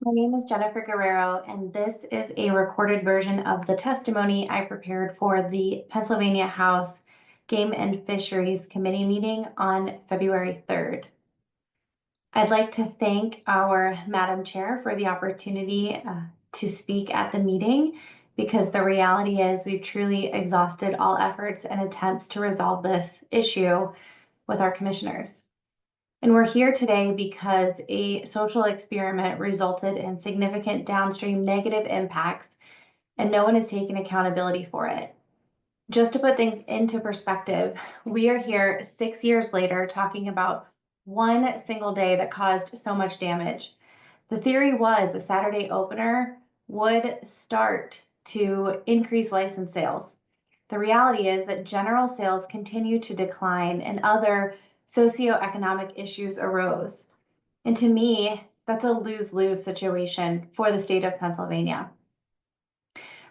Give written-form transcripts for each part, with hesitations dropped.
My name is Jennifer Guerrero, and this is a recorded version of the testimony I prepared for the Pennsylvania House Game and Fisheries Committee meeting on February 3rd. I'd like to thank our Madam Chair for the opportunity to speak at the meeting, because the reality is we've truly exhausted all efforts and attempts to resolve this issue with our commissioners. And we're here today because a social experiment resulted in significant downstream negative impacts, and no one has taken accountability for it. Just to put things into perspective, we are here 6 years later talking about one single day that caused so much damage. The theory was a Saturday opener would start to increase license sales. The reality is that general sales continue to decline and other socioeconomic issues arose. And to me, that's a lose-lose situation for the state of Pennsylvania.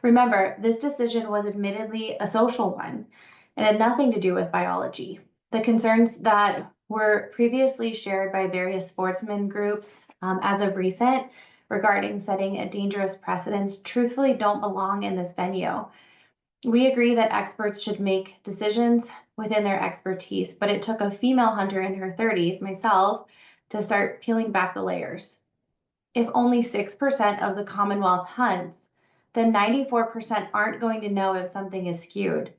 Remember, this decision was admittedly a social one and had nothing to do with biology. The concerns that were previously shared by various sportsman groups as of recent regarding setting a dangerous precedent truthfully don't belong in this venue. We agree that experts should make decisions within their expertise, but it took a female hunter in her 30s, myself, to start peeling back the layers. If only 6% of the Commonwealth hunts, then 94% aren't going to know if something is skewed.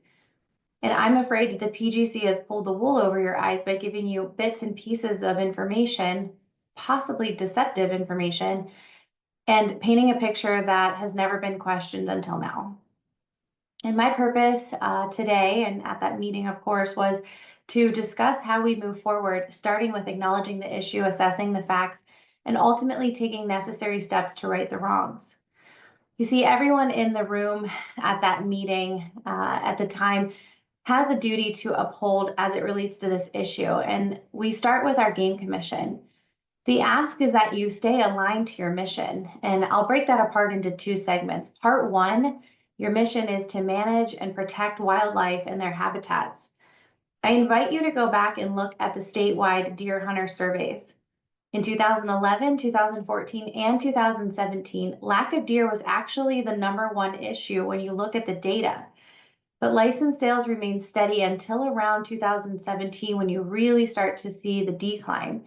And I'm afraid that the PGC has pulled the wool over your eyes by giving you bits and pieces of information, possibly deceptive information, and painting a picture that has never been questioned until now. And my purpose today, and at that meeting, of course, was to discuss how we move forward, starting with acknowledging the issue, assessing the facts, and ultimately taking necessary steps to right the wrongs. You see, everyone in the room at that meeting at the time has a duty to uphold as it relates to this issue. And we start with our game commission. The ask is that you stay aligned to your mission. And I'll break that apart into two segments. Part one, your mission is to manage and protect wildlife and their habitats. I invite you to go back and look at the statewide deer hunter surveys. In 2011, 2014, and 2017, lack of deer was actually the #1 issue when you look at the data. But license sales remained steady until around 2017, when you really start to see the decline.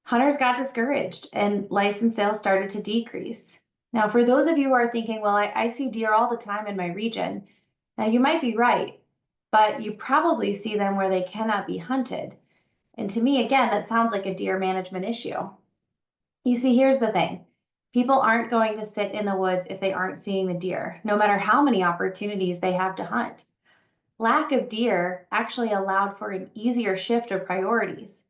Hunters got discouraged and license sales started to decrease. Now, for those of you who are thinking, well, I see deer all the time in my region. Now, you might be right, but you probably see them where they cannot be hunted. And to me, again, that sounds like a deer management issue. You see, here's the thing. People aren't going to sit in the woods if they aren't seeing the deer, no matter how many opportunities they have to hunt. Lack of deer actually allowed for an easier shift of priorities.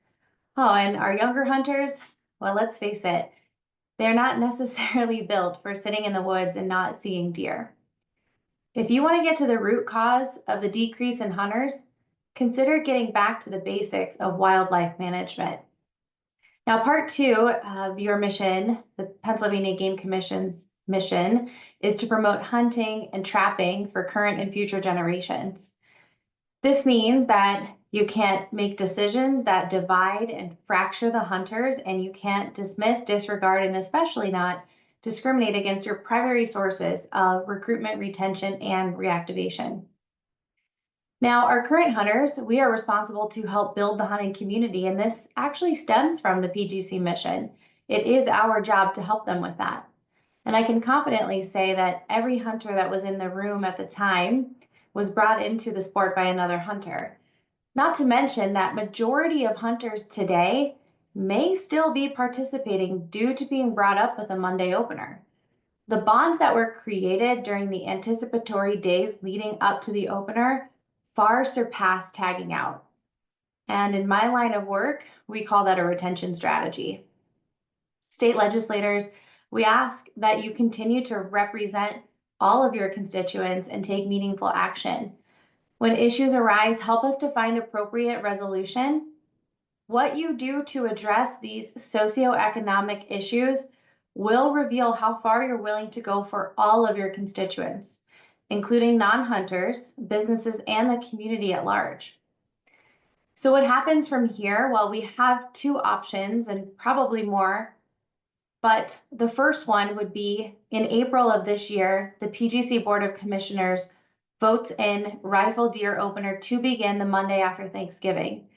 Oh, and our younger hunters, well, let's face it, they're not necessarily built for sitting in the woods and not seeing deer. If you want to get to the root cause of the decrease in hunters, consider getting back to the basics of wildlife management. Now, part two of your mission, the Pennsylvania Game Commission's mission, is to promote hunting and trapping for current and future generations. This means that you can't make decisions that divide and fracture the hunters, and you can't dismiss, disregard, and especially not discriminate against your primary sources of recruitment, retention, and reactivation. Now, our current hunters, we are responsible to help build the hunting community, and this actually stems from the PGC mission. It is our job to help them with that. And I can confidently say that every hunter that was in the room at the time was brought into the sport by another hunter. Not to mention that majority of hunters today may still be participating due to being brought up with a Monday opener. The bonds that were created during the anticipatory days leading up to the opener far surpass tagging out. And in my line of work, we call that a retention strategy. State legislators, we ask that you continue to represent all of your constituents and take meaningful action. When issues arise, help us to find appropriate resolution. What you do to address these socioeconomic issues will reveal how far you're willing to go for all of your constituents, including non-hunters, businesses, and the community at large. So what happens from here? Well, we have two options and probably more But the first one would be in April of this year, the PGC Board of Commissioners votes in rifle deer opener to begin the Monday after Thanksgiving.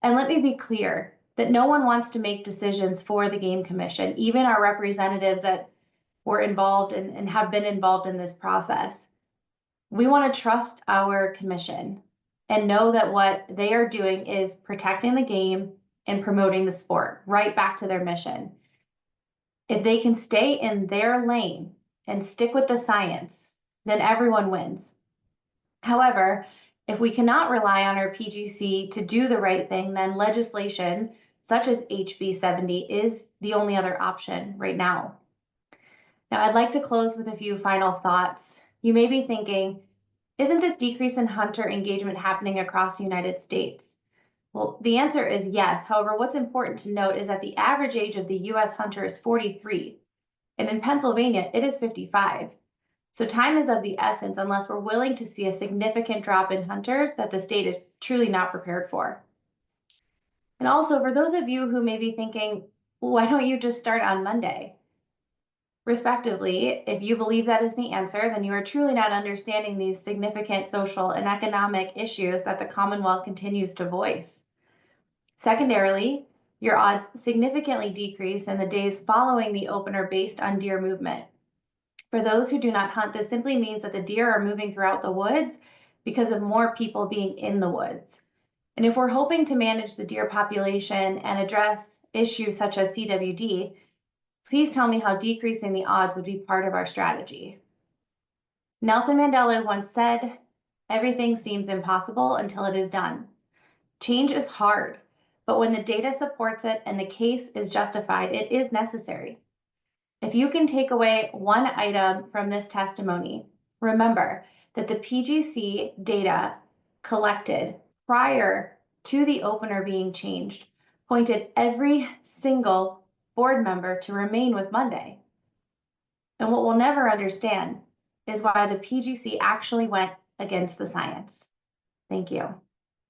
And let me be clear that no one wants to make decisions for the Game Commission, even our representatives that were involved and have been involved in this process. We want to trust our commission and know that what they are doing is protecting the game and promoting the sport, right back to their mission. If they can stay in their lane and stick with the science, then everyone wins. However, if we cannot rely on our PGC to do the right thing, then legislation such as HB 70 is the only other option right now. Now, I'd like to close with a few final thoughts. You may be thinking, isn't this decrease in hunter engagement happening across the United States? Well, the answer is yes. However, what's important to note is that the average age of the US hunter is 43, and in Pennsylvania, it is 55. So time is of the essence unless we're willing to see a significant drop in hunters that the state is truly not prepared for. And also, for those of you who may be thinking, why don't you just start on Monday? Respectively, if you believe that is the answer, then you are truly not understanding these significant social and economic issues that the Commonwealth continues to voice. Secondarily, your odds significantly decrease in the days following the opener based on deer movement. For those who do not hunt, this simply means that the deer are moving throughout the woods because of more people being in the woods. And if we're hoping to manage the deer population and address issues such as CWD, please tell me how decreasing the odds would be part of our strategy. Nelson Mandela once said, "Everything seems impossible until it is done." Change is hard, but when the data supports it and the case is justified, it is necessary. If you can take away one item from this testimony, remember that the PGC data collected prior to the opener being changed pointed every single board member to remain with Monday. And what we'll never understand is why the PGC actually went against the science. Thank you.